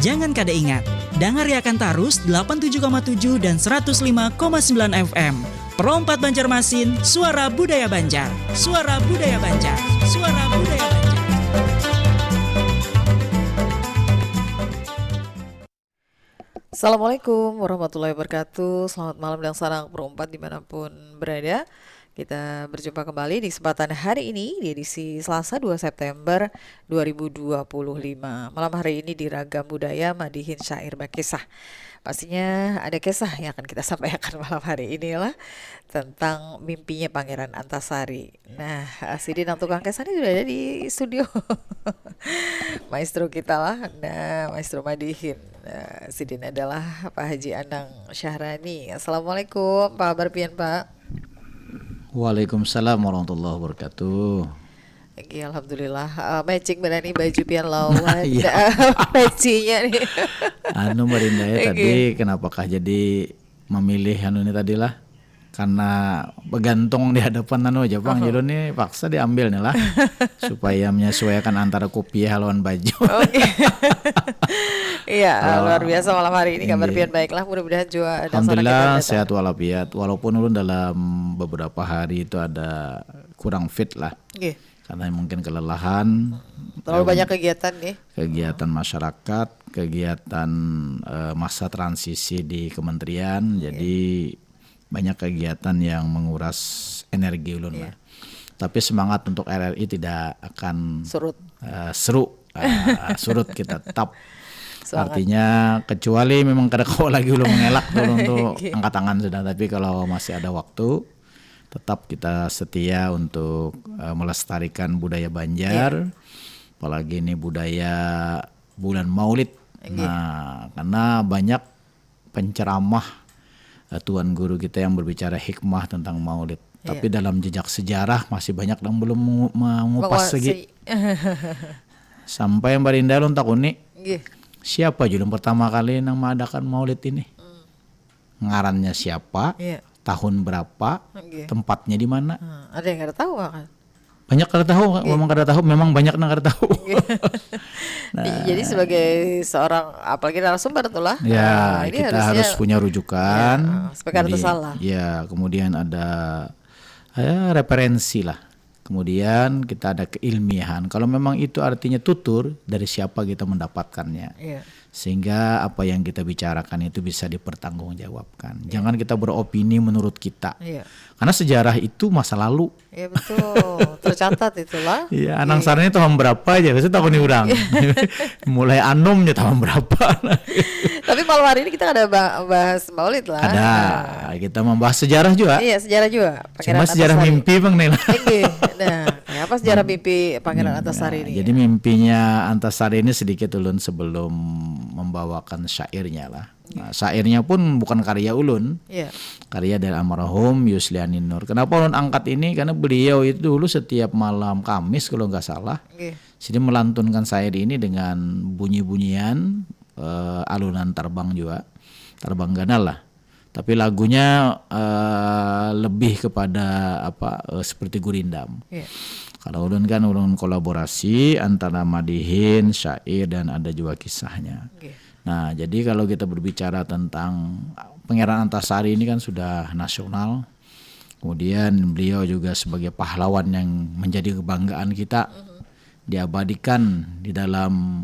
Jangan kada ingat, dengar akan tarus 87,7 dan 105,9 FM. Perompat Banjarmasin, suara budaya Banjar. Suara budaya Banjar. Suara budaya Banjar. Assalamualaikum warahmatullahi wabarakatuh. Selamat malam dan sarang perompat dimanapun berada. Kita berjumpa kembali di kesempatan hari ini di edisi Selasa 2 September 2025. Malam hari ini di Ragam Budaya Madihin Syair Bakisah. Pastinya ada kisah yang akan kita sampaikan malam hari ini lah tentang mimpinya Pangeran Antasari. Nah, Sidin dan tukang kisah ini sudah ada di studio. Maestro kita lah, nah Maestro Madihin. Nah, Sidin adalah Pak Haji Anang Syahrani. Assalamualaikum, Pak Barpian Pak. Waalaikumsalam warahmatullahi wabarakatuh. Alhamdulillah, matching berani baju pian lawan. Iya. Matchingnya nih. Marinda ya tadi kenapakah jadi memilih ini tadi lah? Karena bergantung di hadapan aja Bang. Jadi ini paksa diambil nih lah supaya menyesuaikan antara kopiah lawan baju. Oke. Iya, luar biasa malam hari ini kabar pian baiklah, mudah-mudahan juga ada alhamdulillah sehat walafiat. Walaupun ulun dalam beberapa hari itu ada kurang fit lah. Karena mungkin kelelahan. Terlalu banyak kegiatan nih. Kegiatan masyarakat, kegiatan masa transisi di kementerian. Jadi banyak kegiatan yang menguras energi ulun lah. Tapi semangat untuk RRI tidak akan surut. Surut kita tetap. Artinya kecuali memang kada kau lagi ulun mengelak dulu untuk angkat tangan sudah. Tapi kalau masih ada waktu, tetap kita setia untuk melestarikan budaya Banjar. Apalagi ini budaya bulan Maulid. Nah, karena banyak penceramah tuan guru kita yang berbicara hikmah tentang Maulid. Tapi dalam jejak sejarah masih banyak yang belum mengupas lagi. Sampai Mbak Rinda lontak unik. Siapa julung pertama kali yang mengadakan Maulid ini? Ngarannya siapa? Tahun berapa? Tempatnya di mana? Ada yang kada tahu kan? Banyak kada tahu, memang kada tahu, memang banyak yang kada tahu. Jadi sebagai seorang apalagi narasumber tuh lah. Ya, ini kita harus punya rujukan. Supaya kada salah. Ya, kemudian ada referensi lah. Kemudian kita ada keilmiahan. Kalau memang itu artinya tutur, dari siapa kita mendapatkannya. Sehingga apa yang kita bicarakan itu bisa dipertanggungjawabkan. Jangan kita beropini menurut kita. Karena sejarah itu masa lalu. Iya betul, tercatat itulah. Iya, Anang Sarni tahun berapa aja, biasanya tahun ini orang. Mulai anomnya tahun berapa. Tapi malam hari ini kita ada bahas Maulid lah. Ada, kita membahas sejarah juga. Iya, sejarah juga. Cuma sejarah mimpi Bang Nela. Nah, apa sejarah mimpi Pangeran Antasari ini? Jadi mimpinya Antasari ini sedikit ulun sebelum membawakan syairnya lah. Nah, syairnya pun bukan karya ulun, karya dari almarhum Yuslianin Nur. Kenapa ulun angkat ini? Karena beliau itu dulu setiap malam Kamis kalau nggak salah, jadi melantunkan syair ini dengan bunyi-bunyian alunan terbang juga, terbang ganal lah. Tapi lagunya lebih kepada seperti gurindam. Kalau ulun kan ulun kolaborasi antara Madihin, syair dan ada juga kisahnya. Nah, jadi kalau kita berbicara tentang Pangeran Antasari ini kan sudah nasional. Kemudian beliau juga sebagai pahlawan yang menjadi kebanggaan kita. Diabadikan di dalam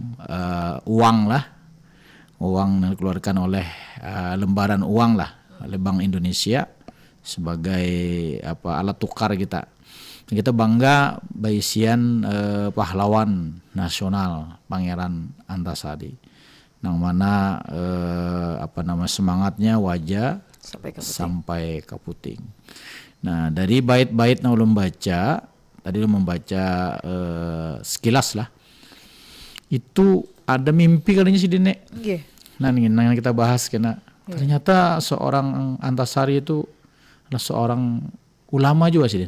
uang lah. Uang yang dikeluarkan oleh lembaran uang lah oleh Bank Indonesia sebagai alat tukar kita. Kita bangga baisian pahlawan nasional Pangeran Antasari. Yang mana semangatnya wajah sampai ke puting. Nah, dari bait-bait yang ulun baca, tadi ulun membaca sekilas lah. Itu ada mimpi kalinya si Dine. Nah, ini yang kita bahas karena ternyata seorang Antasari itu adalah seorang ulama juga sih,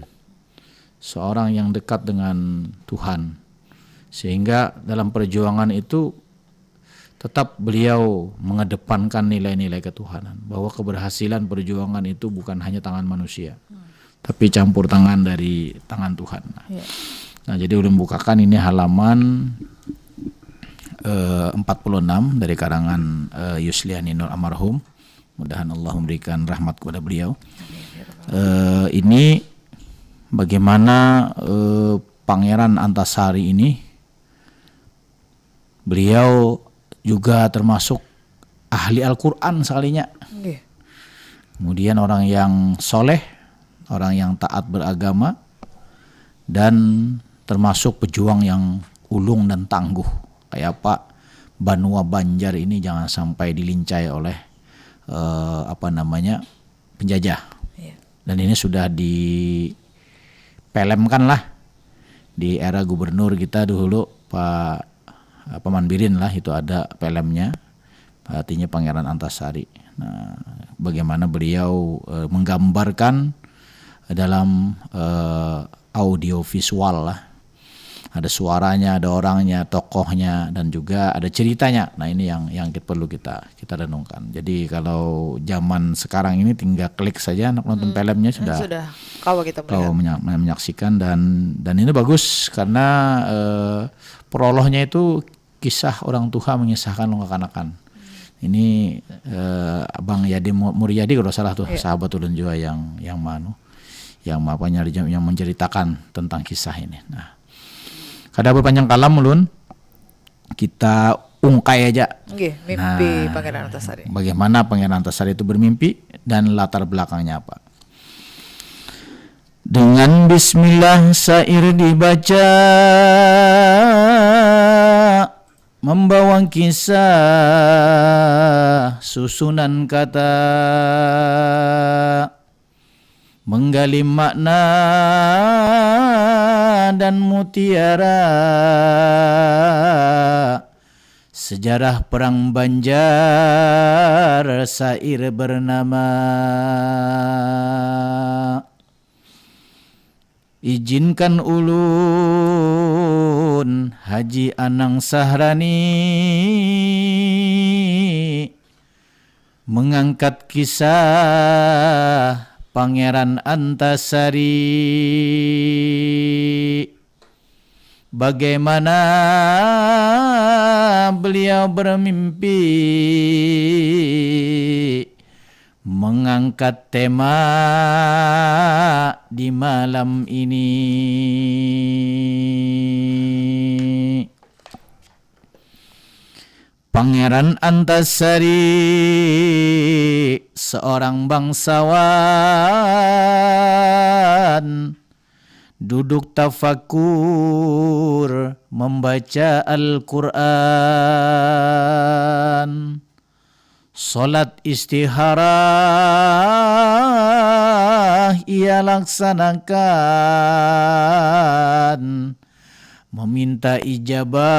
seorang yang dekat dengan Tuhan, sehingga dalam perjuangan itu tetap beliau mengedepankan nilai-nilai ketuhanan, bahwa keberhasilan perjuangan itu bukan hanya tangan manusia, tapi campur tangan dari tangan Tuhan. Nah, jadi ulun bukakan ini halaman ke-46 dari karangan Yusliani Nur almarhum. Mudah-mudahan Allah memberikan rahmat kepada beliau. Ini bagaimana Pangeran Antasari ini, beliau juga termasuk ahli Al-Quran sekalinya. Kemudian orang yang soleh, orang yang taat beragama, dan termasuk pejuang yang ulung dan tangguh. Kayak Pak Banua Banjar ini jangan sampai dilincai oleh penjajah. Dan ini sudah dipelemkan lah di era gubernur kita dulu, Pak Manbirin lah, itu ada pelemnya, artinya Pangeran Antasari. Nah, bagaimana beliau menggambarkan dalam audio visual lah, ada suaranya, ada orangnya, tokohnya, dan juga ada ceritanya. Nah, ini yang perlu kita renungkan. Jadi kalau zaman sekarang ini tinggal klik saja, anak nonton filmnya sudah kalau kita menyaksikan, dan ini bagus karena prolognya itu kisah orang tua mengisahkan kekanak-kanakan. Ini Abang Yadi Muryadi kalau salah tuh, sahabat ulun juga yang menceritakan tentang kisah ini. Nah, kada berpanjang kalam ulun, kita ungkai aja. Mimpi Pangeran Antasari. Bagaimana Pangeran Antasari itu bermimpi dan latar belakangnya apa. Dengan bismillah syair dibaca, membawa kisah susunan kata, menggali makna dan mutiara sejarah perang Banjar, syair bernama Izinkan ulun Haji Anang Sahrani mengangkat kisah Pangeran Antasari, bagaimana beliau bermimpi mengangkat tema di malam ini. Pangeran Antasari seorang bangsawan, duduk tafakur membaca Al-Quran, solat istiharah ia laksanakan, meminta ijabah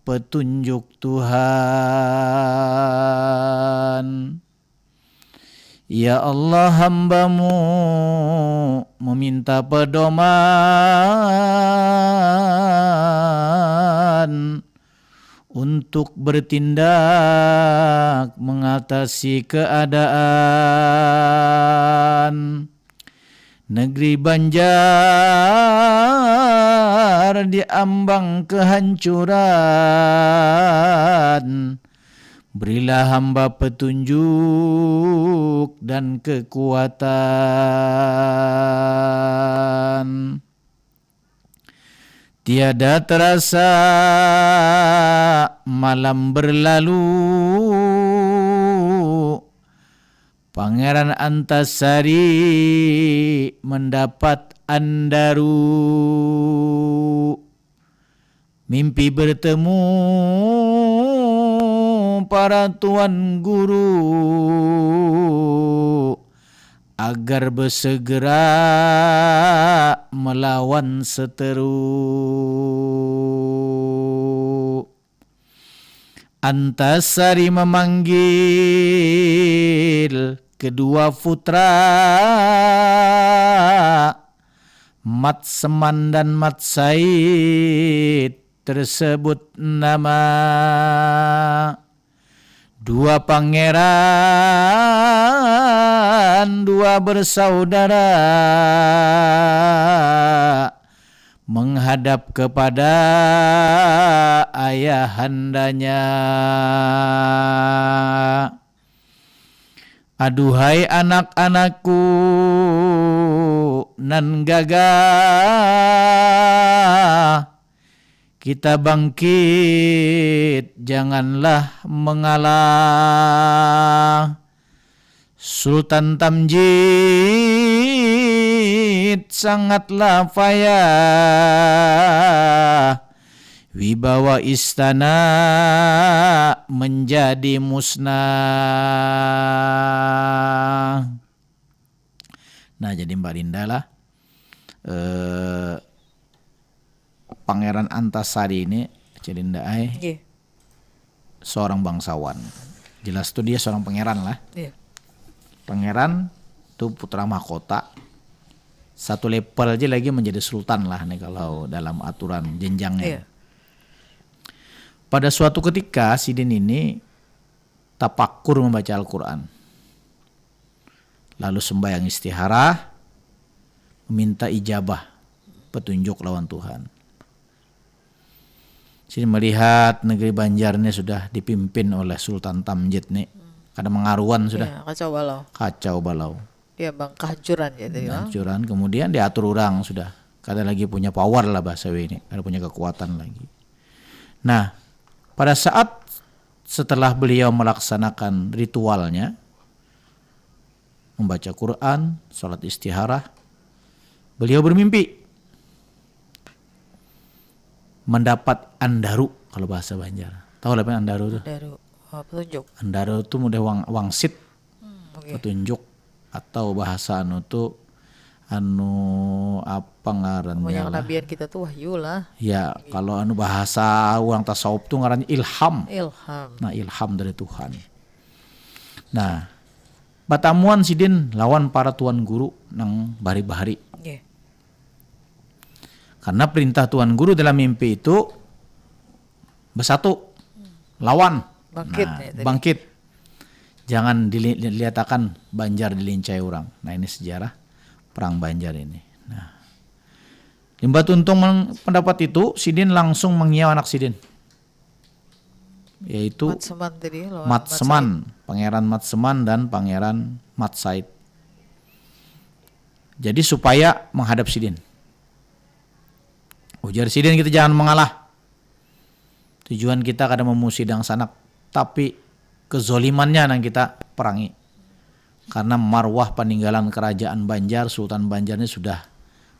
petunjuk Tuhan. Ya Allah, hambamu meminta pedoman untuk bertindak mengatasi keadaan negeri Banjar diambang kehancuran. Berilah hamba petunjuk dan kekuatan. Tiada terasa malam berlalu, Pangeran Antasari mendapat andaru. Mimpi bertemu para tuan guru agar bersegera melawan seteru. Antasari memanggil kedua putra, Mat Seman dan Mat Said, tersebut nama dua pangeran, dua bersaudara, menghadap kepada ayahandanya. Aduhai anak-anakku nan gagah, kita bangkit, janganlah mengalah. Sultan Tamjid sangatlah payah, wibawa istana menjadi musnah. Nah, jadi Mbak Linda lah, Pangeran Antasari ini, Cilinda seorang bangsawan. Jelas tuh dia seorang pangeran lah. Pangeran tuh putra mahkota. Satu level aja lagi menjadi sultan lah nih kalau dalam aturan jenjangnya. Pada suatu ketika Sidin ini tapakur membaca Al-Quran. Lalu sembahyang istiharah, meminta ijabah, petunjuk lawan Tuhan. Sidin melihat negeri Banjar ini sudah dipimpin oleh Sultan Tamjid nih. Kada mengaruan sudah. Kacau balau. Ya bang, kehancuran jadi. Kehancuran, kemudian diatur orang sudah. Kada lagi punya power lah bahasa ini. Kada punya kekuatan lagi. Nah, pada saat setelah beliau melaksanakan ritualnya, membaca Quran, sholat istiharah, beliau bermimpi. Mendapat andaru kalau bahasa Banjar. Tahu apa yang andaru itu? Petunjuk. Andaru itu mudah wangsit, petunjuk, atau bahasa tuh apa ngarannya? Yang nabian kita tuh wahyu lah. Ya, kalau bahasa orang tasawuf tuh ngarannya ilham. Nah, ilham dari Tuhan. Nah, batamuan Sidin lawan para tuan guru nang bahari-bahari. Karena perintah tuan guru dalam mimpi itu bersatu, lawan, bangkit. Jangan dilihatkan Banjar dilincai orang. Nah, ini sejarah perang Banjar ini. Nah, Limba Tuntung pendapat itu, Sidin langsung mengiau anak Sidin, yaitu Matseman, Pangeran Matseman dan Pangeran Matsaid. Jadi supaya menghadap Sidin. Ujar Sidin, kita jangan mengalah. Tujuan kita kada memusuhi dang sanak, tapi kezolimannya yang kita perangi. Karena marwah peninggalan kerajaan Banjar, Sultan Banjar ini sudah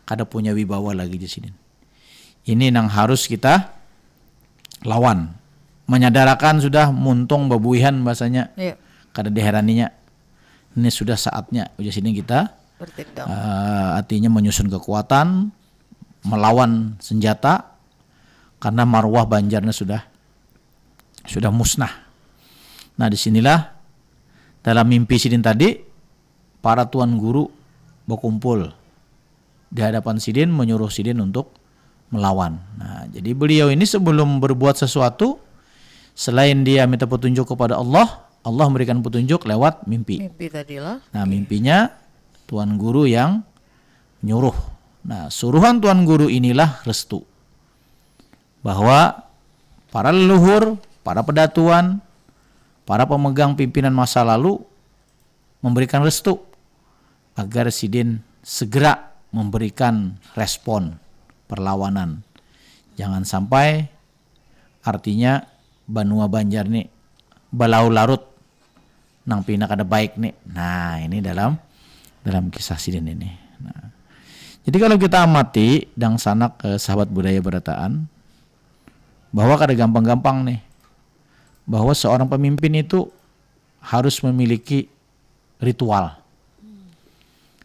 kada punya wibawa lagi di sini. Ini yang harus kita lawan. Menyadarakan sudah muntung babuihan bahasanya. Kada diheraninya. Ini sudah saatnya ujar sini kita artinya menyusun kekuatan, melawan senjata, karena marwah Banjarnya sudah musnah. Nah, disinilah dalam mimpi Sidin tadi para tuan guru berkumpul di hadapan Sidin, menyuruh Sidin untuk melawan. Nah, jadi beliau ini sebelum berbuat sesuatu, selain dia minta petunjuk kepada Allah, Allah memberikan petunjuk lewat mimpi. Mimpi tadilah. Nah, mimpinya tuan guru yang menyuruh. Nah, suruhan tuan guru inilah restu. Bahwa para leluhur, para pedatuan, para pemegang pimpinan masa lalu memberikan restu agar Sidin segera memberikan respon perlawanan. Jangan sampai artinya Banua Banjar nih balau larut nang pina kada baik nih. Nah, ini dalam kisah Sidin ini. Nah, jadi kalau kita amati dang sanak sahabat budaya berataan, bahwa kada gampang-gampang nih, bahwa seorang pemimpin itu harus memiliki ritual,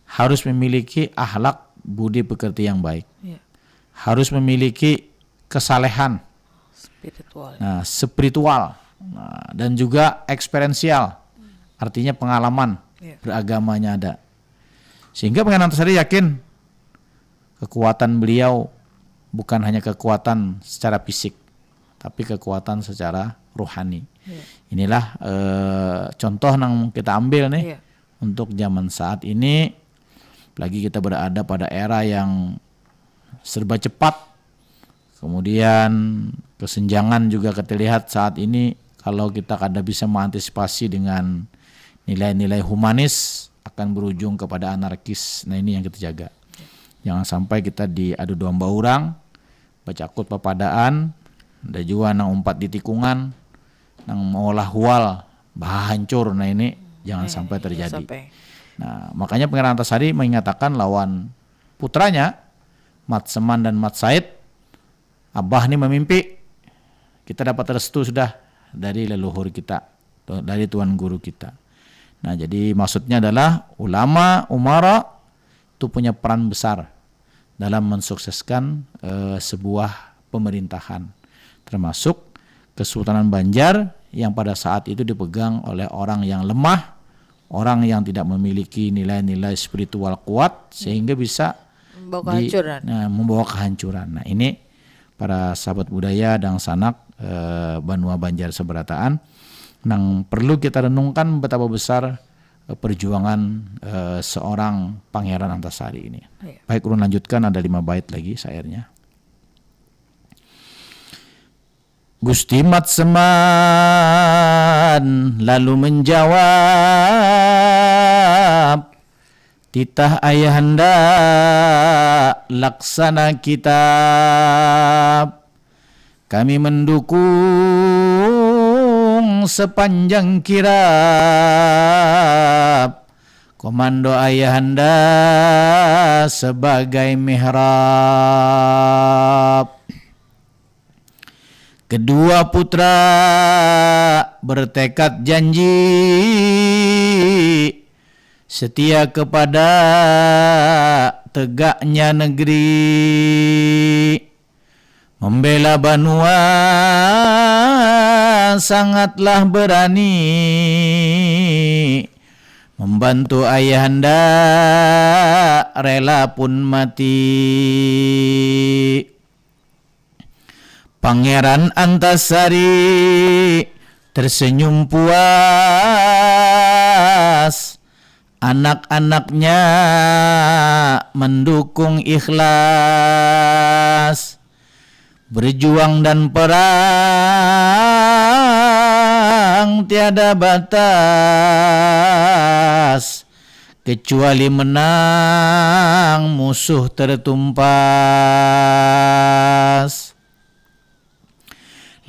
harus memiliki akhlak budi pekerti yang baik, harus memiliki kesalehan, spiritual, dan juga eksperiensial, artinya pengalaman beragamanya ada. Sehingga Pangeran Antasari yakin kekuatan beliau bukan hanya kekuatan secara fisik, tapi kekuatan secara rohani. Inilah contoh yang kita ambil nih untuk zaman saat ini. Lagi kita berada pada era yang serba cepat. Kemudian kesenjangan juga terlihat saat ini. Kalau kita kada bisa mengantisipasi dengan nilai-nilai humanis, akan berujung kepada anarkis. Nah ini yang kita jaga. Jangan sampai kita diadu domba orang, bacakut papadaan, ada juga nang umpat di tikungan, nang mengolah hual, bah hancur. Nah ini jangan sampai terjadi. Nah makanya Pangeran Antasari mengatakan lawan putranya, Mat Seman dan Mat Said, Abah ini memimpi, kita dapat restu sudah dari leluhur kita, dari Tuan Guru kita. Nah jadi maksudnya adalah ulama, umara itu punya peran besar dalam mensukseskan sebuah pemerintahan, termasuk Kesultanan Banjar yang pada saat itu dipegang oleh orang yang lemah, orang yang tidak memiliki nilai-nilai spiritual kuat sehingga bisa membawa kehancuran. Nah ini para sahabat budaya dan sanak Banua Banjar Seberataan nang perlu kita renungkan betapa besar perjuangan seorang Pangeran Antasari ini. Baik, ulun lanjutkan, ada 5 bait lagi syairnya. Gusti Mat Seman lalu menjawab, titah ayahanda laksana kitab, kami mendukung sepanjang kirap, komando ayahanda sebagai mihrab. Kedua putra bertekad janji setia kepada tegaknya negeri, membela Banua sangatlah berani, membantu ayahanda rela pun mati. Pangeran Antasari tersenyum puas, anak-anaknya mendukung ikhlas, berjuang dan perang tiada batas, kecuali menang musuh tertumpas.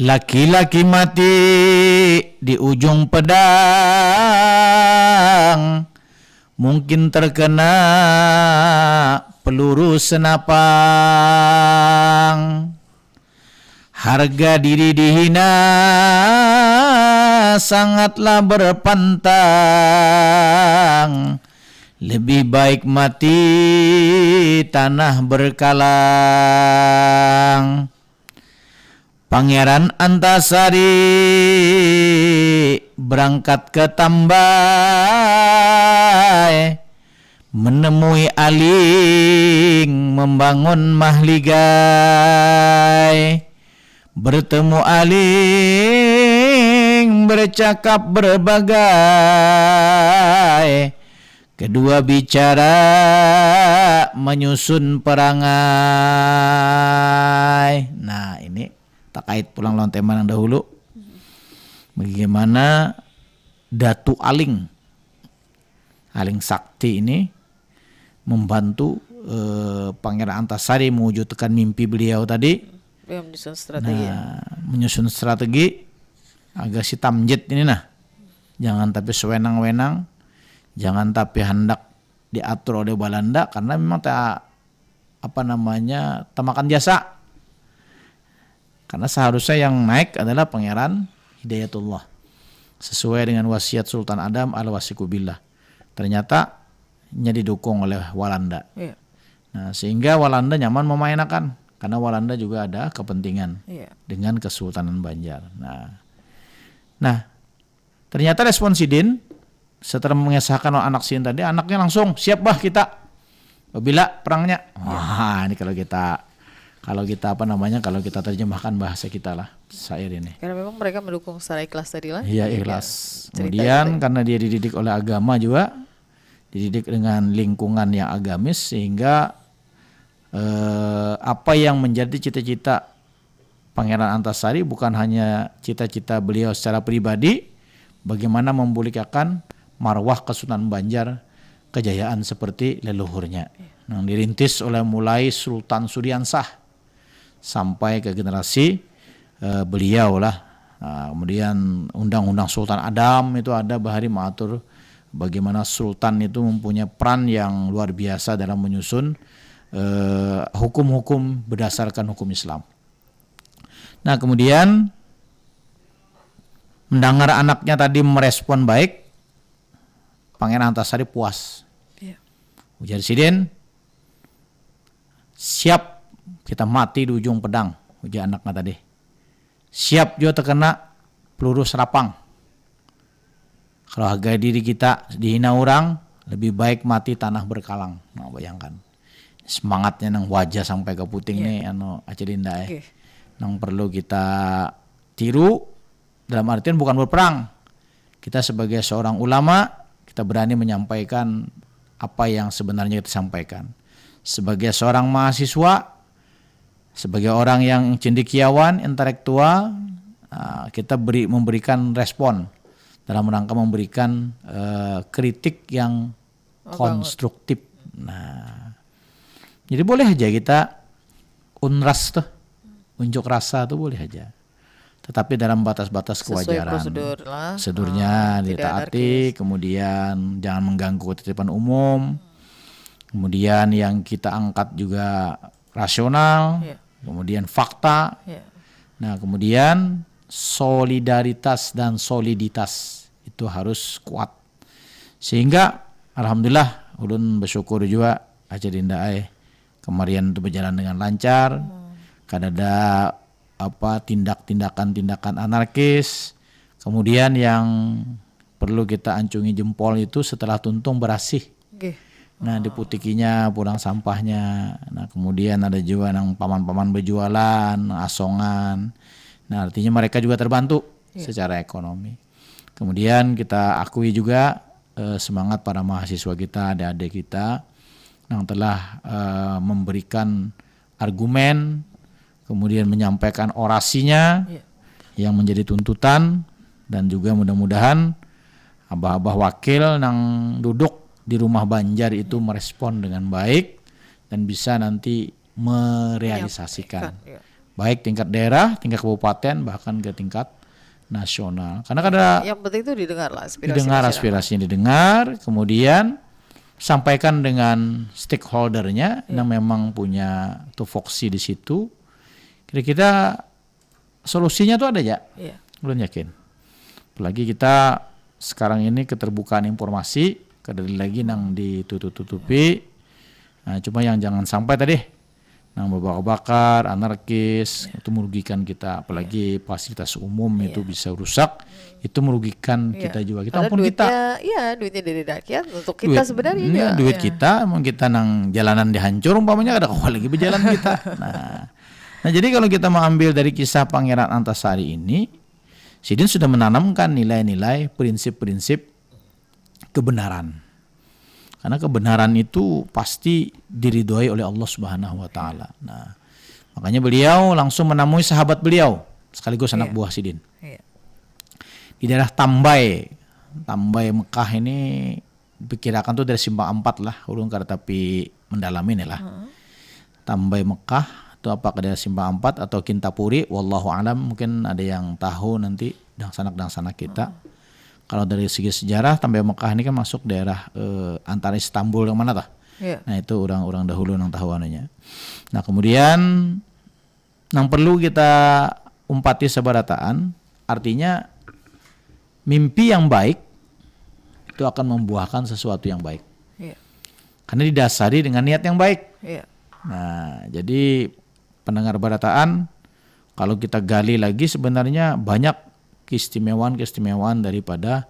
Laki-laki mati di ujung pedang, mungkin terkena peluru senapang. Harga diri dihina sangatlah berpantang, lebih baik mati tanah berkalang. Pangeran Antasari berangkat ke Tambai, menemui Aling membangun mahligai. Bertemu Aling bercakap berbagai, kedua bicara menyusun perangai. Nah ini terkait pulang lawan tema yang dahulu, bagaimana Datu Aling Sakti ini membantu Pangeran Antasari mewujudkan mimpi beliau tadi. Menyusun strategi. Menyusun strategi agar si Tamjid ini jangan tapi sewenang-wenang, jangan tapi hendak diatur oleh Belanda, karena memang makan jasa. Karena seharusnya yang naik adalah Pangeran Hidayatullah sesuai dengan wasiat Sultan Adam al-Wasiku Billah. Ternyata didukung oleh Walanda. Nah, sehingga Walanda nyaman memainkan, karena Walanda juga ada kepentingan dengan Kesultanan Banjar. Nah, ternyata respon Sidin setelah mengesahkan anak Sidin tadi, anaknya langsung siap bah kita bila perangnya. Wah, ini kalau kita terjemahkan bahasa kita lah syair ini. Karena memang mereka mendukung secara ikhlas tadi lah. Iya, ikhlas. Kemudian karena dia dididik oleh agama juga, dididik dengan lingkungan yang agamis, sehingga apa yang menjadi cita-cita Pangeran Antasari bukan hanya cita-cita beliau secara pribadi, bagaimana memulihkan marwah Kesultanan Banjar kejayaan seperti leluhurnya yang dirintis oleh mulai Sultan Suriansah sampai ke generasi beliau lah. Kemudian undang-undang Sultan Adam itu ada, Bahari mengatur bagaimana Sultan itu mempunyai peran yang luar biasa dalam menyusun hukum-hukum berdasarkan hukum Islam. Nah kemudian mendengar anaknya tadi merespon baik, Pangeran Antasari puas. Ujar Sidin, siap kita mati di ujung pedang, ujar anaknya tadi. Siap juga terkena peluru serapang. Kalau harga diri kita dihina orang, lebih baik mati tanah berkalang. Nah bayangkan semangatnya nang wajah sampai ke puting nih Aceh Dinda yang perlu kita tiru, dalam artian bukan berperang. Kita sebagai seorang ulama, kita berani menyampaikan apa yang sebenarnya kita sampaikan. Sebagai seorang mahasiswa, sebagai orang yang cendekiawan, intelektual, kita memberikan respon dalam rangka memberikan kritik yang konstruktif. Nah, jadi boleh aja kita unras tuh, unjuk rasa tuh boleh aja, tetapi dalam batas-batas kewajaran. Prosedurnya ditaati, kemudian jangan mengganggu ketertiban umum, kemudian yang kita angkat juga rasional, kemudian fakta. Nah kemudian solidaritas dan soliditas itu harus kuat, sehingga alhamdulillah ulun bersyukur juga Aceh Dinda kemarin itu berjalan dengan lancar. Kadada tindakan-tindakan anarkis. Kemudian yang perlu kita ancungi jempol itu setelah tuntung berasih. Nah diputikinya pulang sampahnya. Nah kemudian ada juga yang paman-paman berjualan, asongan. Nah artinya mereka juga terbantu secara ekonomi. Kemudian kita akui juga semangat para mahasiswa kita, adik-adik kita yang telah memberikan argumen, kemudian menyampaikan orasinya yang menjadi tuntutan, dan juga mudah-mudahan abah-abah wakil yang duduk di rumah Banjar itu merespon dengan baik dan bisa nanti merealisasikan baik tingkat daerah, tingkat kabupaten, bahkan ke tingkat nasional. Karena yang penting itu didengar lah, aspirasinya didengar, kemudian sampaikan dengan stakeholdernya yang memang punya tupoksi di situ. Kira-kira solusinya tuh ada ya? Belum yakin. Apalagi kita sekarang ini keterbukaan informasi, kadang lagi nang ditutup-tutupi. Nah, cuma yang jangan sampai tadi nang berbakar-bakar, anarkis, itu merugikan kita. Apalagi fasilitas umum itu bisa rusak, itu merugikan kita juga. Kita pun kita. Iya, duitnya dari rakyat untuk kita sebenarnya. Duit kita, emang kita nang jalanan dihancur, umpamanya ada kawal lagi berjalan kita. Nah jadi kalau kita mengambil dari kisah Pangeran Antasari ini, Sidin sudah menanamkan nilai-nilai, prinsip-prinsip kebenaran. Karena kebenaran itu pasti diridhoi oleh Allah Subhanahu wa taala. Nah, makanya beliau langsung menemui sahabat beliau sekaligus anak buah Sidin. Di daerah Tambai Mekah ini diperkirakan tuh dari Simpang 4 lah, ulun tapi mendalamin lah. Tambai Mekah itu apakah daerah Simpang 4 atau Kintapuri, wallahu alam, mungkin ada yang tahu nanti dangsanak kita. Kalau dari segi sejarah, Tambai Mekah ini kan masuk daerah antara Istanbul yang mana tah? Nah itu orang-orang dahulu yang tahu anunya. Nah kemudian yang perlu kita umpati sebarataan, artinya mimpi yang baik itu akan membuahkan sesuatu yang baik. Karena didasari dengan niat yang baik. Nah jadi pendengar barataan, kalau kita gali lagi sebenarnya banyak keistimewaan daripada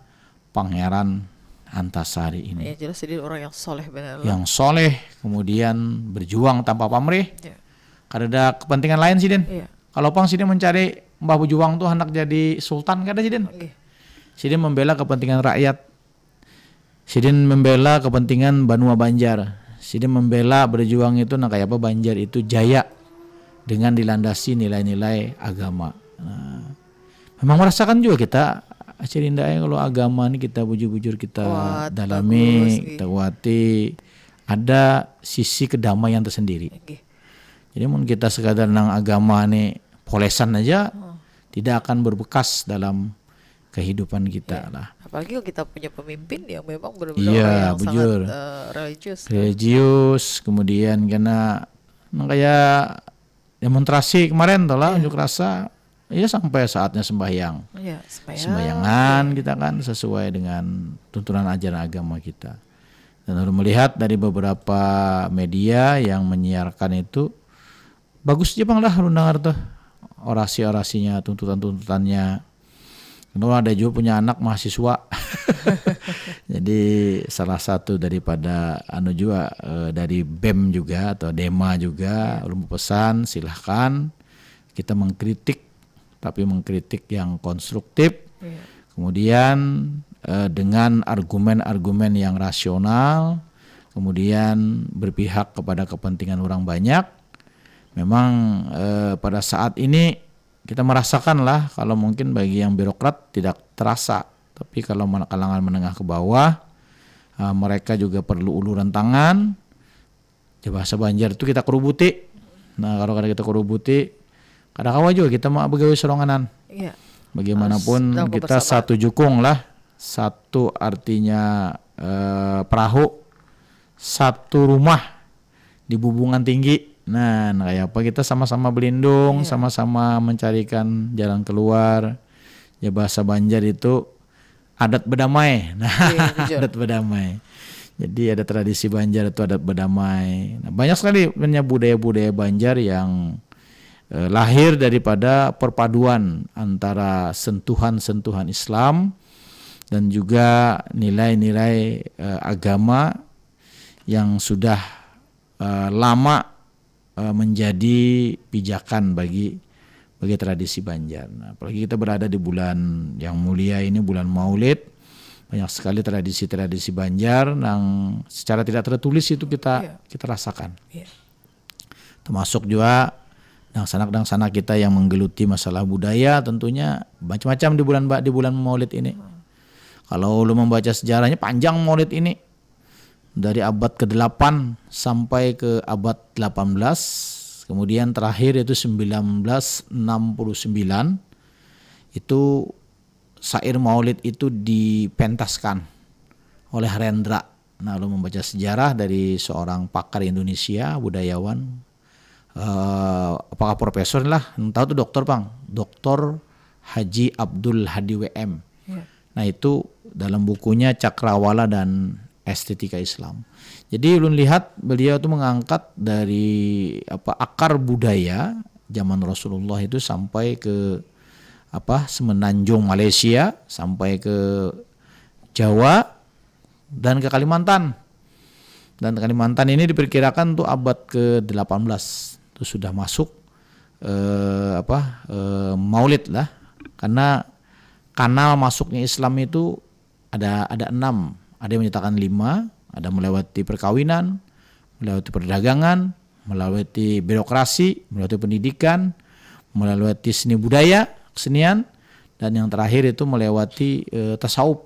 Pangeran Antasari ini. Jelas jadi orang yang soleh benar. Yang soleh, kemudian berjuang tanpa pamrih. Karena ada kepentingan lain sih Den. Kalau Pang Sidin mencari Mbah berjuang tuh hendak jadi sultan kada Sidin. Sidin membela kepentingan rakyat. Sidin membela kepentingan Banua Banjar. Sidi membela berjuang itu nah kayak apa Banjar itu jaya dengan dilandasi nilai-nilai agama. Nah, memang merasakan juga kita Cirinda kalau agama ini kita bujur-bujur kita dalami, kita kuati, ada sisi kedamaian tersendiri. Jadi mungkin kita sekadar nang agama nih polesan aja tidak akan berbekas dalam kehidupan kita lah. Apalagi kalau kita punya pemimpin yang memang benar-benar yang sangat religius, kemudian karena kayak demonstrasi kemarin toh lah unjuk rasa, ya sampai saatnya sembahyang. Sembahyangan kita kan sesuai dengan tuntunan ajaran agama kita. Dan harus melihat dari beberapa media yang menyiarkan itu bagus aja bang lah lu dengar tuh orasi-orasinya, tuntutan-tuntutannya. Kalau ada juga punya anak mahasiswa, jadi salah satu daripada juga dari BEM juga atau DEMA juga, ulun pesan silahkan kita mengkritik, tapi mengkritik yang konstruktif, kemudian dengan argumen-argumen yang rasional, kemudian berpihak kepada kepentingan orang banyak. Memang pada saat ini kita merasakan lah kalau mungkin bagi yang birokrat tidak terasa, tapi kalau kalangan menengah ke bawah mereka juga perlu uluran tangan. Ya bahasa Banjar itu kita kerubuti. Nah kalau kita kerubuti, kadang-kadang juga kita mau begawe seronganan. Bagaimanapun kita satu jukung lah, satu artinya perahu, satu rumah di bubungan tinggi. Nah kayak apa kita sama-sama berlindung, sama-sama mencarikan jalan keluar. Ya bahasa Banjar itu adat berdamai. Nah adat berdamai. Jadi ada tradisi Banjar itu adat berdamai. Nah, banyak sekali budaya-budaya Banjar yang lahir daripada perpaduan antara sentuhan-sentuhan Islam dan juga nilai-nilai agama yang sudah lama menjadi pijakan bagi tradisi Banjar. Nah, apalagi kita berada di bulan yang mulia ini, bulan Maulid, banyak sekali tradisi-tradisi Banjar yang secara tidak tertulis itu kita rasakan. Termasuk juga dangsana kita yang menggeluti masalah budaya, tentunya macam-macam di bulan Maulid ini. Kalau lu membaca sejarahnya panjang Maulid ini. Dari abad ke-8 sampai ke abad 18, kemudian terakhir itu 1969, itu syair Maulid itu dipentaskan oleh Hendra. Nah, lu membaca sejarah dari seorang pakar Indonesia, budayawan, apakah profesor lah, tahu tuh dokter bang, Dr. Haji Abdul Hadi WM. Nah itu dalam bukunya Cakrawala dan Estetika Islam. Jadi ulun lihat beliau itu mengangkat dari akar budaya zaman Rasulullah itu sampai ke semenanjung Malaysia, sampai ke Jawa dan ke Kalimantan. Dan Kalimantan ini diperkirakan tuh abad ke-18 itu sudah masuk Maulid lah. Karena kanal masuknya Islam itu ada 6. Ada yang menyatakan 5, ada melewati perkawinan, melewati perdagangan, melewati birokrasi, melewati pendidikan, melewati seni budaya, kesenian, dan yang terakhir itu melewati tasawuf.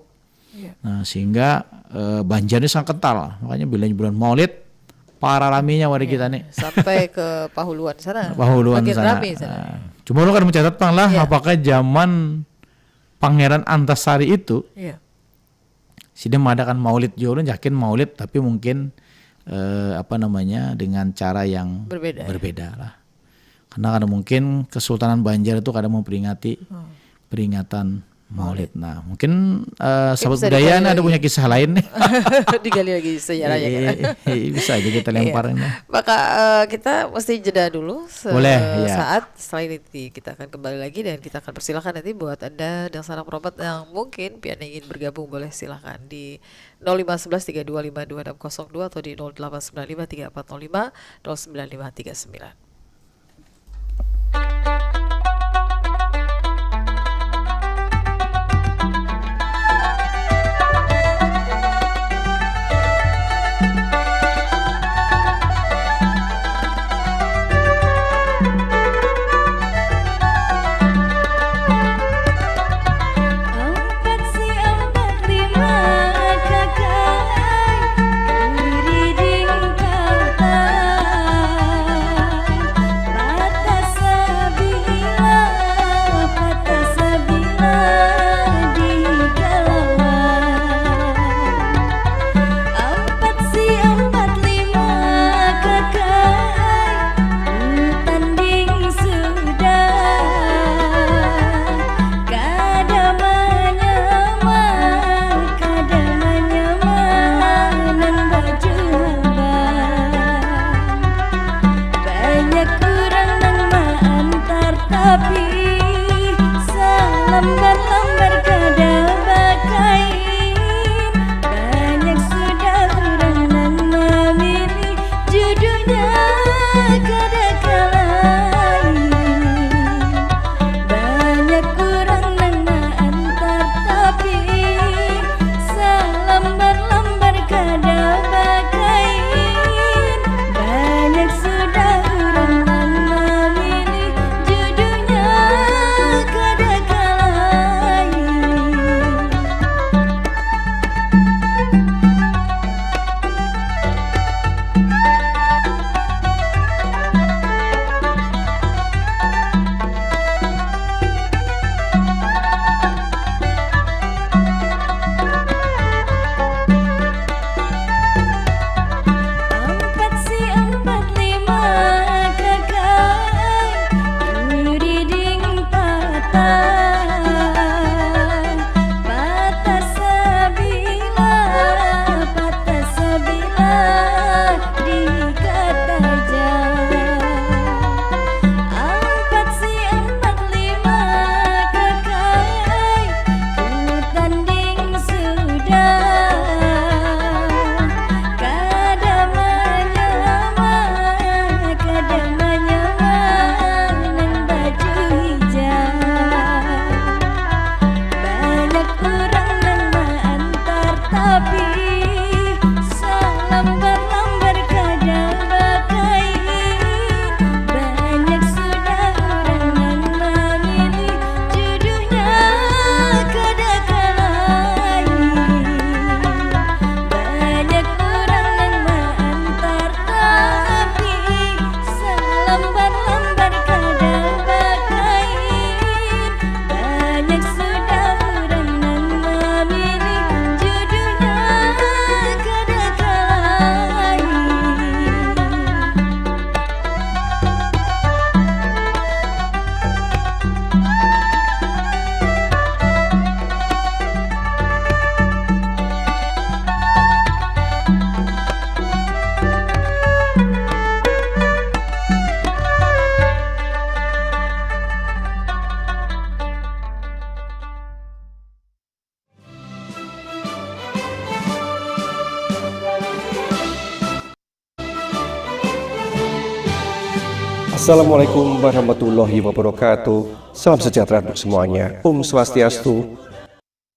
Nah, sehingga Banjar ini sangat kental. Makanya bila bulan Maulid, para raminya wari kita nih. Sampai ke Pahuluan sana. Sana. Cuma lu kan mencatat Bang lah, apakah zaman Pangeran Antasari itu sudah mengadakan Maulid juga, yakin Maulid tapi mungkin dengan cara yang berbeda lah. Karena mungkin Kesultanan Banjar itu kadang memperingati peringatan Maulid. Nah, mungkin sahabat budaya ada punya kisah lain nih. Digali lagi sejarahnya kan. Bisa aja kita lemparin. Maka kita mesti jeda dulu saat. Setelah ini kita akan kembali lagi dan kita akan persilahkan nanti buat Anda dan sanak perobat yang mungkin pian ingin bergabung, boleh silahkan di 0511325262 atau di 08953405 09539. Selambar-lambar kada bakain, banyak sudah orang nan memilih, judulnya kada kalahin. Banyak orang nan antar tapi selambar-lambar kada bakain, banyak sudah orang nan memilih, judulnya kada kalahin. Empat si empat lima kakak, kuriding patah, patah sabila dikata empat si empat lima kakak, ku tanding sudah, kada menyama nang baju hijau. Banyak orang nan antar tapi selambar-lambar kada bakain, banyak sudah orang nan memilih, judulnya kada kalahin. Banyak orang nan antar tapi selambar-lambar kada bakain, banyak sudah orang nan memilih, judulnya kada kalahin. Assalamualaikum warahmatullahi wabarakatuh. Salam sejahtera untuk semuanya. Om Swastiastu.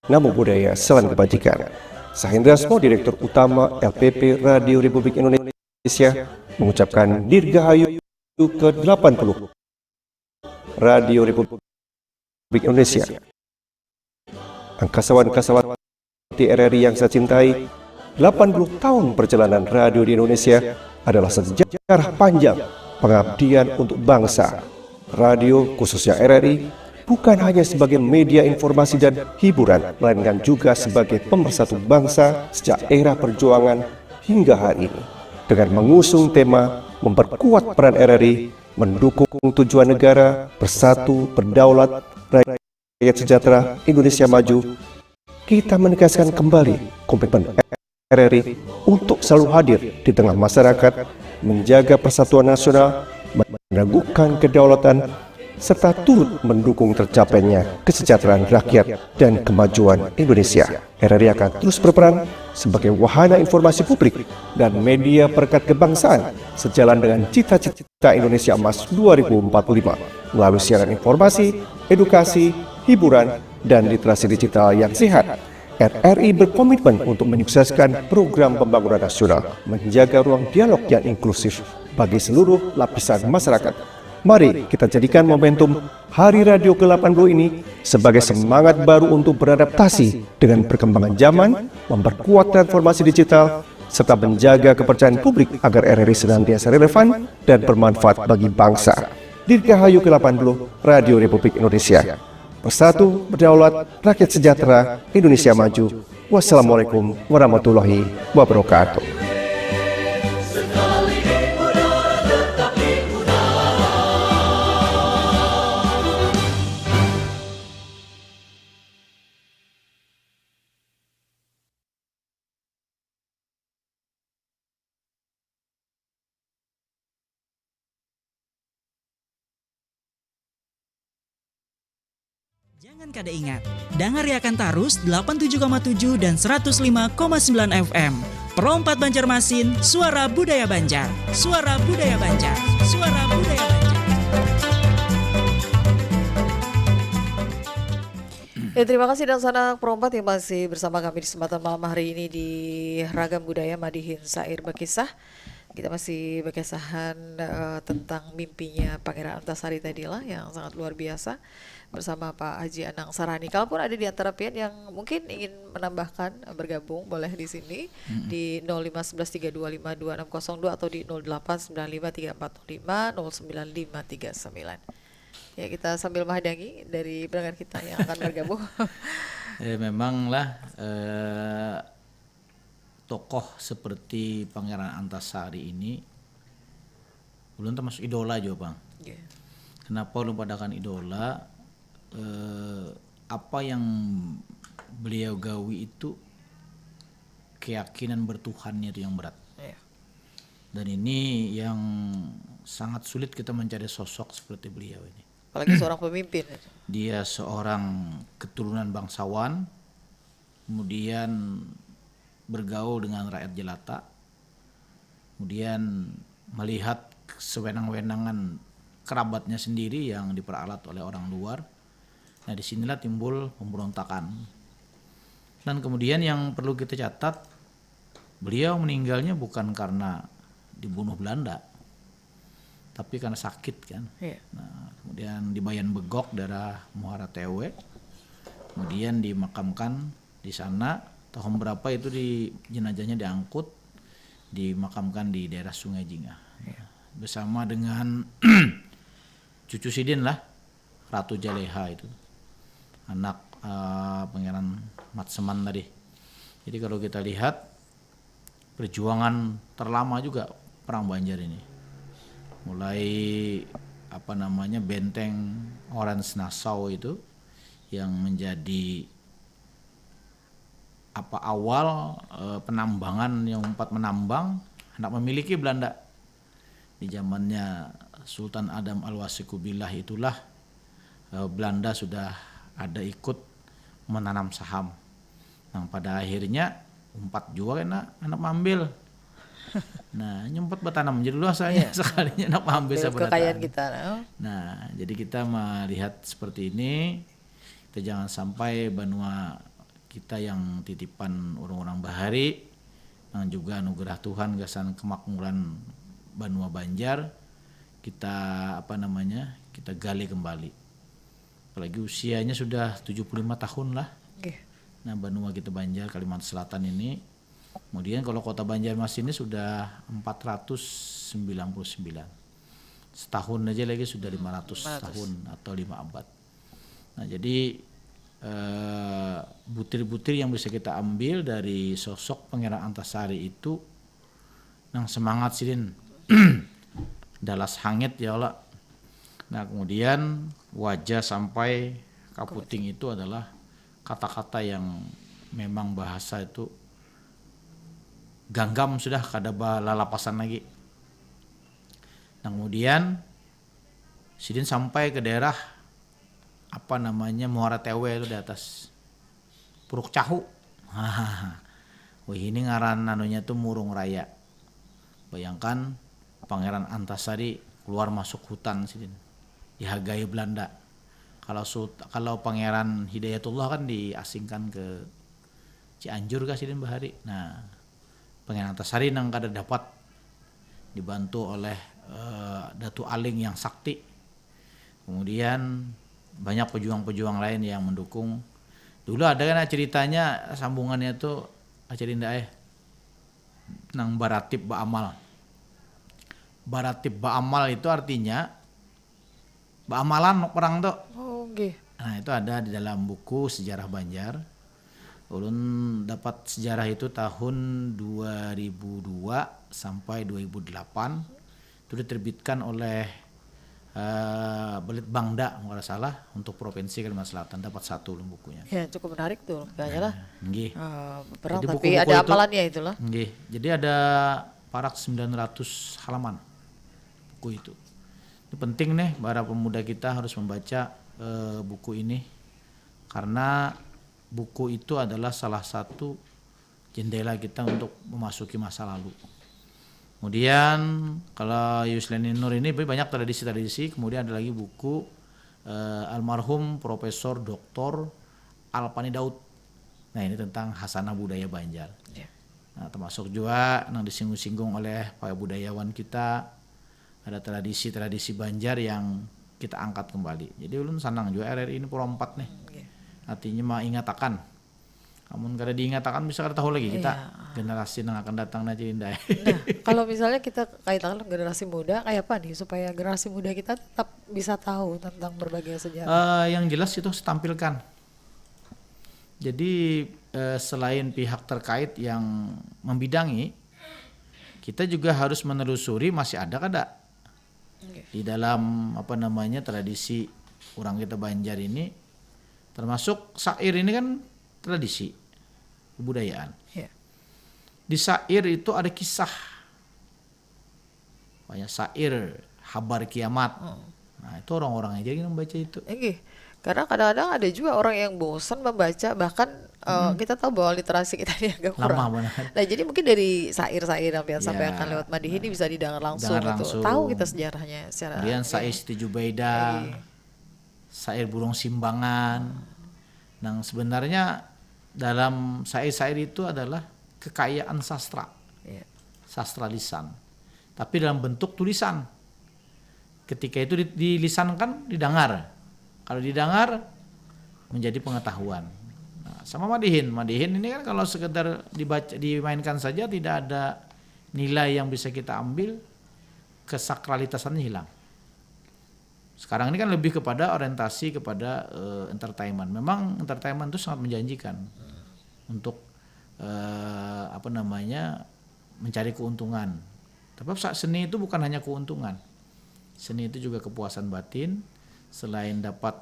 Namo Buddhaya, salam kebajikan. Saya Hendra Asmo, Direktur Utama LPP Radio Republik Indonesia, mengucapkan Dirgahayu ke-80 Radio Republik Indonesia. Angkasawan-angkasawati RRI yang saya cintai, 80 tahun perjalanan radio di Indonesia adalah sejarah panjang pengabdian untuk bangsa. Radio, khususnya RRI, bukan hanya sebagai media informasi dan hiburan, melainkan juga sebagai pemersatu bangsa sejak era perjuangan hingga hari ini. Dengan mengusung tema memperkuat peran RRI, mendukung tujuan negara, bersatu, berdaulat, rakyat sejahtera, Indonesia maju, kita menegaskan kembali komitmen RRI untuk selalu hadir di tengah masyarakat, menjaga persatuan nasional, meneguhkan kedaulatan, serta turut mendukung tercapainya kesejahteraan rakyat dan kemajuan Indonesia. RRI akan terus berperan sebagai wahana informasi publik dan media perekat kebangsaan sejalan dengan cita-cita Indonesia Emas 2045 melalui siaran informasi, edukasi, hiburan, dan literasi digital yang sehat. RRI berkomitmen untuk menyukseskan program pembangunan nasional, menjaga ruang dialog yang inklusif bagi seluruh lapisan masyarakat. Mari kita jadikan momentum Hari Radio ke-80 ini sebagai semangat baru untuk beradaptasi dengan perkembangan zaman, memperkuat transformasi digital, serta menjaga kepercayaan publik agar RRI senantiasa relevan dan bermanfaat bagi bangsa. Dirgahayu ke-80 Radio Republik Indonesia. Bersatu, berdaulat, rakyat sejahtera, Indonesia maju. Wassalamualaikum warahmatullahi wabarakatuh. Jangan kada ingat, Dangariakan Tarus 87,7 dan 105,9 FM. Pro 4 Banjarmasin, Suara Budaya Banjar. Suara Budaya Banjar. Suara Budaya Banjar. Ya, terima kasih dan sanak Pro 4 yang masih bersama kami di kesempatan malam hari ini di Ragam Budaya Madihin Sair Berkisah. Kita masih berkisahan tentang mimpinya Pangeran Antasari tadilah yang sangat luar biasa bersama Pak Haji Anang Sarani. Kalaupun ada di antara pihak yang mungkin ingin menambahkan, bergabung boleh di sini di 0511325262 atau di 08953405095539. Ya, kita sambil menghadang dari pendengar kita yang akan bergabung. Memanglah tokoh seperti Pangeran Antasari ini belum termasuk idola juga, Bang. Yeah. Kenapa lu padakan idola? Apa yang beliau gawi itu keyakinan bertuhannya itu yang berat. Yeah. Dan ini yang sangat sulit kita mencari sosok seperti beliau ini. Apalagi seorang pemimpin. Dia seorang keturunan bangsawan, kemudian bergaul dengan rakyat jelata, kemudian melihat sewenang-wenangan kerabatnya sendiri yang diperalat oleh orang luar. Nah, disinilah timbul pemberontakan. Dan kemudian yang perlu kita catat, beliau meninggalnya bukan karena dibunuh Belanda, tapi karena sakit kan. Yeah. Nah, kemudian di Bayan Begok, daerah Muara Tewe, kemudian dimakamkan di sana. Tahun berapa itu jenazahnya diangkut, dimakamkan di daerah Sungai Jingah. Yeah. Bersama dengan cucu Sidin lah, Ratu Jaleha itu, anak Pangeran Matseman tadi. Jadi kalau kita lihat perjuangan terlama juga Perang Banjar ini. Mulai benteng Orange Nassau itu yang menjadi awal penambangan yang sempat menambang hendak memiliki Belanda. Di zamannya Sultan Adam Al-Wasikubillah itulah Belanda sudah ada ikut menanam saham. Nah, pada akhirnya umpat juga kena anak ambil. Nah, nyempet bertanam jadi luasanya sekalinya anak ambil kekayaan kita. Nah, jadi kita melihat seperti ini, kita jangan sampai benua kita yang titipan orang-orang Bahari dan juga anugerah Tuhan gasan kemakmuran benua Banjar kita kita gali kembali. Apalagi usianya sudah 75 tahun lah. Okay. Nah, benua kita Banjar Kalimantan Selatan ini, kemudian kalau kota Banjarmasin ini sudah 499. Setahun aja lagi sudah 500 tahun atau 5 abad. Nah, jadi butir-butir yang bisa kita ambil dari sosok Pangeran Antasari itu nang semangat sidin dalas hangit ya Allah. Nah, kemudian wajah sampai kaputing itu adalah kata-kata yang memang bahasa itu ganggam sudah kada lalapasan lagi. Nah, kemudian sidin sampai ke daerah Muara Tewe itu di atas Puruk Cahu. Wih, ini ngaran tuh Murung Raya. Bayangkan Pangeran Antasari keluar masuk hutan sidin, dihargai Belanda. Kalau Pangeran Hidayatullah kan diasingkan ke Cianjur kah sidin Bahari. Nah, Pangeran Antasari nang kada dapat dibantu oleh Datu Aling yang sakti. Kemudian banyak pejuang-pejuang lain yang mendukung. Dulu ada kan ceritanya sambungannya tuh Acarinda nang Baratib Ba'amal. Baratib Ba'amal itu artinya Ba'amalan perang tuh. Oh, okay. Nah, itu ada di dalam buku Sejarah Banjar. Ulun dapat sejarah itu tahun 2002 sampai 2008. Itu diterbitkan oleh Belit Bangda kalau salah untuk Provinsi Kalimantan Selatan, dapat 1 bukunya. Ya, cukup menarik tuh kayaknya lah. Nggih. Perang, jadi tapi buku-buku ada amalannya itulah. Nggih. Jadi ada parak 900 halaman buku itu. Ini penting nih para pemuda kita harus membaca buku ini karena buku itu adalah salah satu jendela kita untuk memasuki masa lalu. Kemudian kalau Yuslianin Nur ini banyak tradisi-tradisi. Kemudian ada lagi buku almarhum Profesor Dr. Alpani Daud. Nah ini tentang hasanah budaya Banjar. Nah, termasuk juga yang disinggung-singgung oleh para budayawan kita, ada tradisi-tradisi Banjar yang kita angkat kembali. Jadi ulun senang juga RRI ini perompat nih. Artinya mah ingatakan. Namun kada diingatakan bisa kada tahu lagi kita generasi yang akan datang nanti Indah. Nah, kalau misalnya kita kaitan generasi muda, kayak apa nih supaya generasi muda kita tetap bisa tahu tentang berbagai sejarah? Yang jelas itu harus tampilkan. Jadi selain pihak terkait yang membidangi, kita juga harus menelusuri masih ada kada di dalam tradisi orang kita Banjar ini, termasuk syair ini kan tradisi kebudayaan. Di syair itu ada kisah, banyak syair habar kiamat. Nah itu orang-orang aja yang membaca itu. Karena kadang-kadang ada juga orang yang bosan membaca, bahkan kita tahu bahwa literasi kita ini agak kurang. Lama banget. Nah jadi mungkin dari syair-syair yang biasa sampaikan lewat Madihin ini bisa didengar langsung, gitu. Tahu kita sejarahnya secara. Kemudian syair Siti Jubaida, syair Burung Simbangan. Nah sebenarnya dalam syair-syair itu adalah kekayaan sastra, sastra lisan, tapi dalam bentuk tulisan. Ketika itu dilisankan, didengar. Kalau didengar menjadi pengetahuan. Nah, sama Madihin ini kan kalau sekedar dibaca, dimainkan saja tidak ada nilai yang bisa kita ambil, kesakralitasannya hilang. Sekarang ini kan lebih kepada orientasi kepada entertainment. Memang entertainment itu sangat menjanjikan untuk mencari keuntungan. Tapi seni itu bukan hanya keuntungan. Seni itu juga kepuasan batin. Selain dapat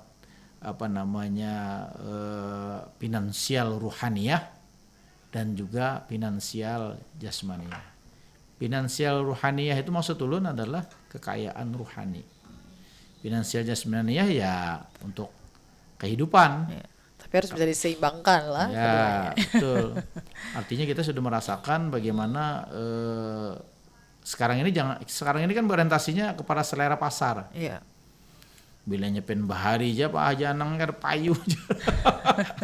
finansial ruhaniyah dan juga finansial jasmaniyah. Finansial ruhaniyah itu maksud ulun adalah kekayaan ruhani. Finansial jasmaniyah ya untuk kehidupan. Tapi harus bisa diseimbangkan lah. Ya betul. Artinya kita sudah merasakan bagaimana sekarang ini kan berorientasinya kepada selera pasar. Bila nyepen bahari aja Pak Haji Anang kan payu aja.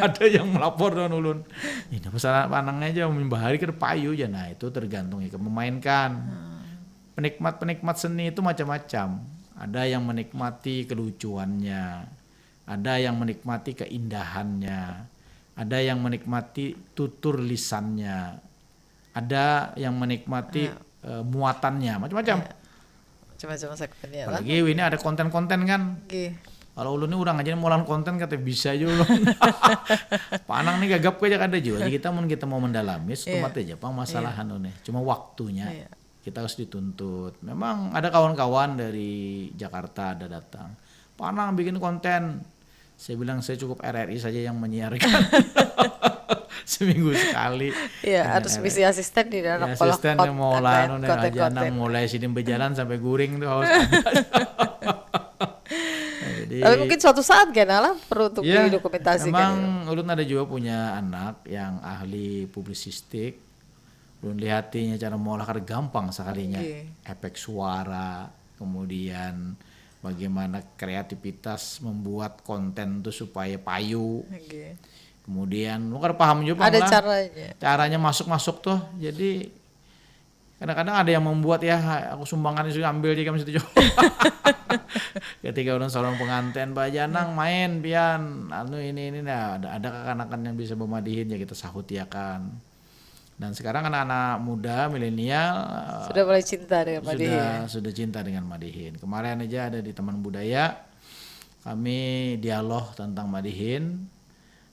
Ada yang melapor dengan ulun. Ini pesanan panangnya aja bahari kan payu aja. Nah itu tergantung ya memainkan. Penikmat seni itu macam-macam. Ada yang menikmati kelucuannya, ada yang menikmati keindahannya, ada yang menikmati tutur lisannya, ada yang menikmati muatannya, macam-macam. Macam-macam segmennya. Apalagi ini ada konten-konten kan. Kalau ulun ini orang aja mau konten kata bisa aja ulun. Panang nih gagap aja kada juga. Jadi kita mau mendalami setempat aja masalahan nih. Cuma waktunya kita harus dituntut. Memang ada kawan-kawan dari Jakarta ada datang. Panang bikin konten. Saya bilang saya cukup RRI saja yang menyiarkan. Seminggu sekali. Harus misi asisten di dalam asisten yang mau lalu aja nang mulai sini berjalan sampai guring tuh harus ada. Jadi, tapi mungkin suatu saat lah perlu untuk didokumentasikan. Memang ulun ada juga punya anak yang ahli publisistik. Ulun lihatinya cara mengolah kada gampang sekalinya. Efek suara, kemudian bagaimana kreativitas membuat konten itu supaya payu. Kemudian lu kan paham juga ada lah caranya masuk tuh. Jadi kadang-kadang ada yang membuat aku sumbangan itu ambil juga mesti coba. Ketika udah seorang pengantin Bajanang main pian ini ada kekanakan yang bisa memadihin ya kita sahutiakan. Dan sekarang anak-anak muda milenial sudah mulai cinta dengan Madihin. Sudah cinta dengan Madihin. Kemarin aja ada di Taman Budaya kami dialog tentang Madihin.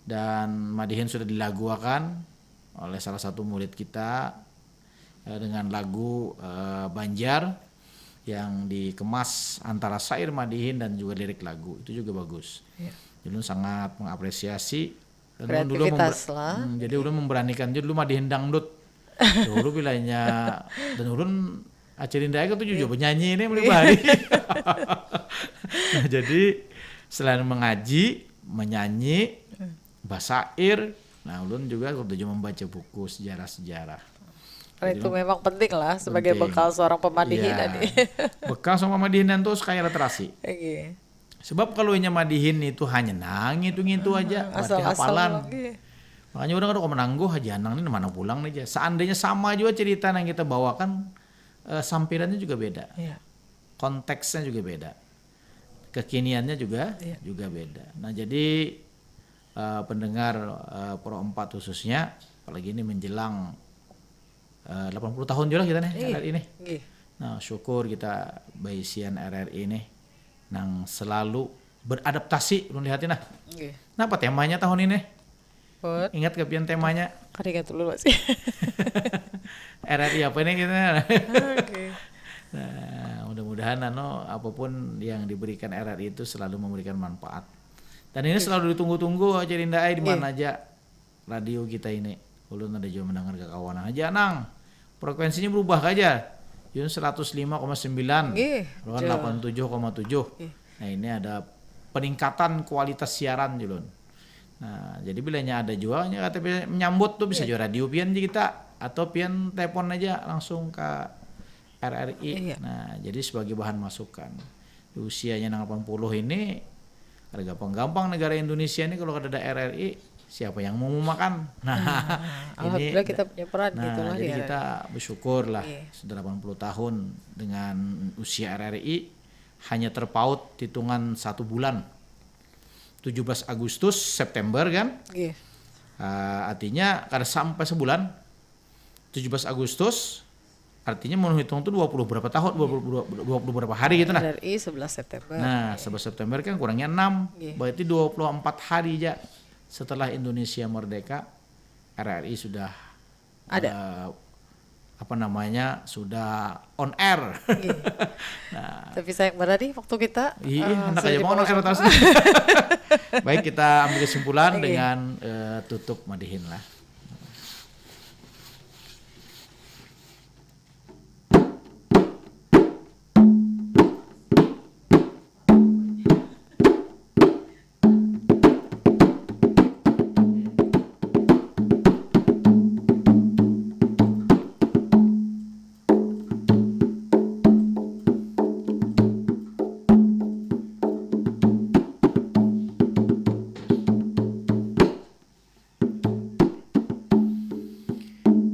Dan Madihin sudah dilaguakan oleh salah satu murid kita dengan lagu Banjar yang dikemas antara syair Madihin dan juga lirik lagu. Itu juga bagus. Jadi sangat mengapresiasi dan dulu jadi ulun memberanikan dulu Madihin dangdut. Dulu bilangnya dan ulun Acirinda itu juga penyanyi ini mulai bahari. Nah, jadi selain mengaji menyanyi, basair. Nah, ulun juga kudu membaca buku sejarah-sejarah. Karena itu memang penting lah sebagai Penting. bekal seorang pemadihin Iya. tadi. Bekal sama madihinan tuh kayak literasi. Oke. Sebab kalau nya madihin itu hanya nang ngitung-ngitung aja, berarti hafalan. lagi. Makanya orang kalau menangguh aja nang ini mana pulang nih aja. Seandainya sama juga cerita yang kita bawakan, sampirannya juga beda, Iya. konteksnya juga beda, kekiniannya juga beda. Nah jadi pendengar Pro 4 khususnya, apalagi ini menjelang 80 tahun juga kita nih RRI ini. Nggih. Nah syukur kita baisian RRI ini nang selalu beradaptasi, belum lihatin nah. Nggih. Kenapa temanya tahun ini? Pun Ingat kepian temanya? kan ingat dulu Mas. RRI apa ini kita? Oke. Nah, mudah-mudahan apapun yang diberikan RRI itu selalu memberikan manfaat. Dan ini selalu ditunggu-tunggu aja Rinda di mana aja radio kita ini. Ulun ada juga mendengar ke kawan aja nang. Frekuensinya berubah aja. Yun 105,9, Ruan 87,7. Nah, ini ada peningkatan kualitas siaran Julun. Nah, jadi bilanya ada jualnya kata menyambut tuh bisa jual radio pian kita atau pian telepon aja langsung ke RRI. Nah, jadi sebagai bahan masukan. Di usianya 80 ini harga gampang negara Indonesia ini kalau ada RRI siapa yang mau makan. Nah, Alhamdulillah kita punya peran nah, gitu lah jadi ya. kita bersyukur lah sudah 80 tahun dengan usia RRI hanya terpaut hitungan 1 bulan. 17 Agustus September kan? Nggih. Artinya karena sampai sebulan 17 Agustus artinya mau hitung tuh 20 berapa tahun 20 berapa hari gitu nah. RRI 11 September. Nah, 11 September kan kurangnya 6. Berarti 24 hari aja setelah Indonesia merdeka RRI sudah ada. Sudah on air. Nah, tapi sayang banget nih waktu kita. Iya, enak aja mau on air terus. Baik, kita ambil kesimpulan dengan tutup madihin lah.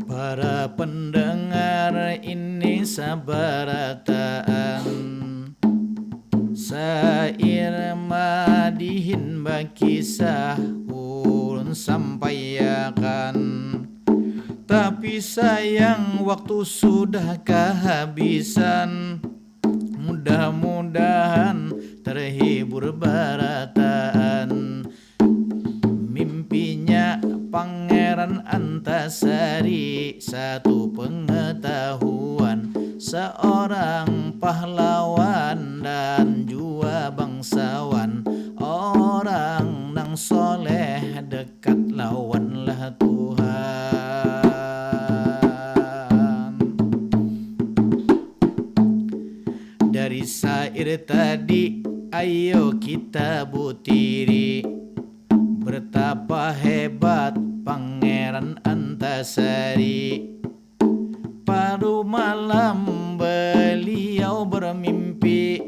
Para pendengar ini sabarataan sair madihin bakisah ulun sampaikan. Tapi sayang waktu sudah kehabisan. Mudah-mudahan terhibur barataan. Mimpinya Pangeran Antasari, satu pengetahuan, seorang pahlawan dan jua bangsawan, orang nang soleh dekat lawanlah Tuhan. Dari syair tadi ayo kita butiri betapa hebat Pangeran Antasari. Pada malam beliau bermimpi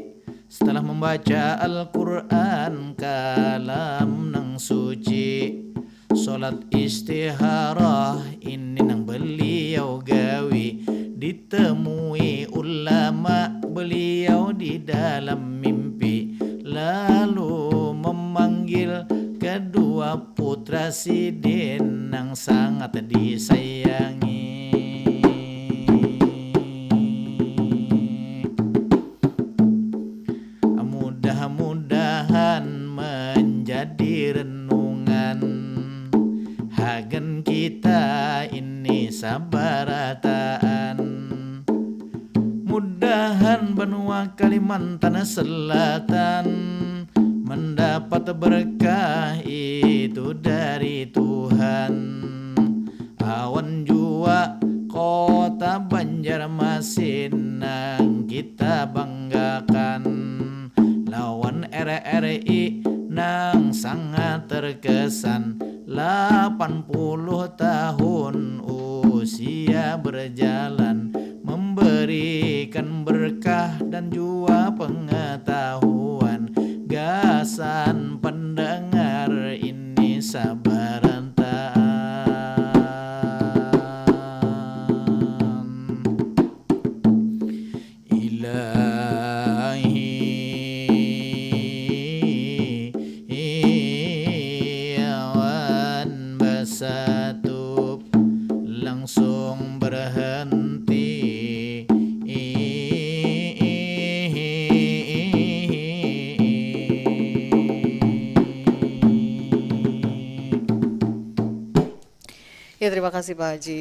setelah membaca Al-Quran kalam nang suci. Salat istikharah ini nang beliau gawi. Ditemui ulama beliau di dalam mimpi. Lalu memanggil kedua putra sidin yang sangat disayangi. Mudah-mudahan menjadi renungan hagen kita ini sabarataan. Mudahan benua Kalimantan Selatan mendapat berkah itu dari Tuhan. Awan jua kota Banjarmasin nang kita banggakan. Lawan RRI pandang sangat terkesan, 80 tahun usia berjalan, memberikan berkah dan jua pengetahuan. Gasan pendengar ini sabaran satu langsung berhenti. Ya, terima kasih Pak Haji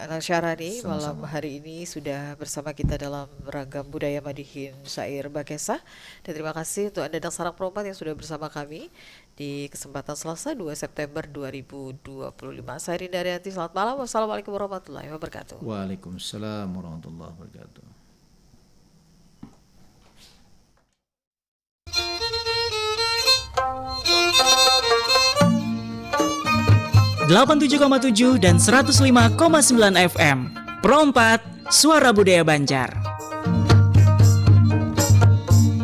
Anang Syarani. Sama-sama. Malam hari ini sudah bersama kita dalam ragam budaya Madihin Syair Bakesah. Dan terima kasih untuk Anda dan Sarang Perempat yang sudah bersama kami di kesempatan Selasa 2 September 2025. Saya Rinda Arianti, selamat malam. Wassalamualaikum warahmatullahi wabarakatuh. Waalaikumsalam warahmatullahi wabarakatuh. Delapan 87,7 dan 105,9 FM. Pro 4, Suara Budaya Banjar.